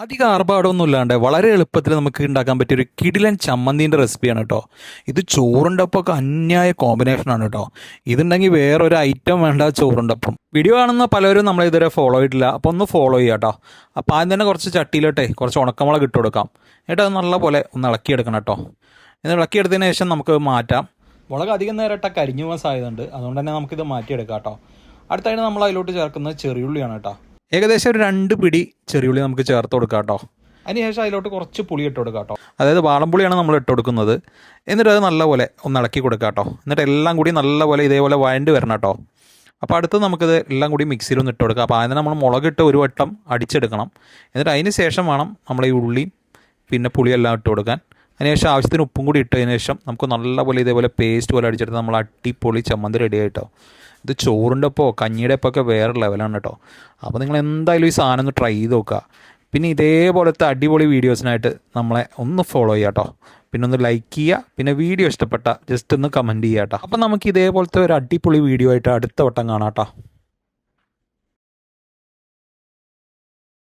അധികം ആർഭാടമൊന്നും ഇല്ലാണ്ട് വളരെ എളുപ്പത്തിൽ നമുക്ക് ഉണ്ടാക്കാൻ പറ്റിയ ഒരു കിടിലൻ ചമ്മന്തിൻ്റെ റെസിപ്പിയാണ് കേട്ടോ. ഇത് ചോറിൻ്റെ ഒപ്പമൊക്കെ അന്യായ കോമ്പിനേഷനാണ് കേട്ടോ. ഇതുണ്ടെങ്കിൽ വേറൊരു ഐറ്റം വേണ്ട ചോറിൻ്റെ ഒപ്പം. വീഡിയോ കാണുന്ന പലരും നമ്മളെ ഇതുവരെ ഫോളോ ചെയ്തിട്ടില്ല, അപ്പോൾ ഒന്ന് ഫോളോ ചെയ്യുക കേട്ടോ. അപ്പോൾ ആദ്യം തന്നെ കുറച്ച് ചട്ടിയിലോട്ടെ കുറച്ച് ഉണക്കമുളക് ഇട്ട് കൊടുക്കാം. എന്നിട്ട് അത് നല്ലപോലെ ഒന്ന് ഇളക്കിയെടുക്കണം കേട്ടോ. എന്നിട്ട് ഇളക്കിയെടുത്തതിന് ശേഷം നമുക്ക് മാറ്റാം. മുളക് അധികം നേരം ഇട്ടാൽ കരിഞ്ഞു പോകാൻ സാധ്യതയുണ്ട്, അതുകൊണ്ട് തന്നെ നമുക്കിത് മാറ്റിയെടുക്കാം കേട്ടോ. അടുത്തായിട്ട് നമ്മൾ അതിലോട്ട് ചേർക്കുന്നത് ചെറിയുള്ളിയാണ് കേട്ടോ. ഏകദേശം ഒരു 2 പിടി ചെറിയുള്ളി നമുക്ക് ചേർത്ത് കൊടുക്കാം കേട്ടോ. അതിനുശേഷം അതിലോട്ട് കുറച്ച് പുളി ഇട്ട് കൊടുക്കാം കേട്ടോ. അതായത് വാളംപുളിയാണ് നമ്മൾ ഇട്ട് കൊടുക്കുന്നത്. എന്നിട്ട് അത് നല്ലപോലെ ഒന്ന് ഇളക്കി കൊടുക്കാം കേട്ടോ. എന്നിട്ട് എല്ലാം കൂടി നല്ലപോലെ ഇതേപോലെ വഴണ്ട് വരണം കേട്ടോ. അപ്പോൾ അടുത്ത് നമുക്കിത് എല്ലാം കൂടി മിക്സിയിലൊന്ന് ഇട്ട് കൊടുക്കാം. അപ്പോൾ അതിന് നമ്മൾ മുളകിട്ട് ഒരു വട്ടം അടിച്ചെടുക്കണം. എന്നിട്ട് അതിന് ശേഷം വേണം നമ്മൾ ഈ ഉള്ളിയും പിന്നെ പുളിയെല്ലാം ഇട്ട് കൊടുക്കാൻ. അതിനുശേഷം ആവശ്യത്തിന് ഉപ്പും കൂടി ഇട്ടതിന് ശേഷം നമുക്ക് നല്ലപോലെ ഇതേപോലെ പേസ്റ്റ് പോലെ അടിച്ചെടുത്ത് നമ്മൾ അടിപൊളി ചമ്മന്തി റെഡി ആയിട്ടോ. ഇത് ചോറിൻ്റെ ഒപ്പമോ കഞ്ഞിയുടെ ഒപ്പമൊക്കെ വേറെ ലെവലാണ് കേട്ടോ. അപ്പോൾ നിങ്ങൾ എന്തായാലും ഈ സാധനം ഒന്ന് ട്രൈ ചെയ്ത് നോക്കുക. പിന്നെ ഇതേപോലത്തെ അടിപൊളി വീഡിയോസിനായിട്ട് നമ്മളെ ഒന്ന് ഫോളോ ചെയ്യുക കേട്ടോ. പിന്നെ ഒന്ന് ലൈക്ക് ചെയ്യുക. പിന്നെ വീഡിയോ ഇഷ്ടപ്പെട്ട ജസ്റ്റ് ഒന്ന് കമൻറ്റ് ചെയ്യുക കേട്ടോ. അപ്പോൾ നമുക്ക് ഇതേപോലത്തെ ഒരു അടിപൊളി വീഡിയോ ആയിട്ട് അടുത്ത വട്ടം കാണാം കേട്ടോ.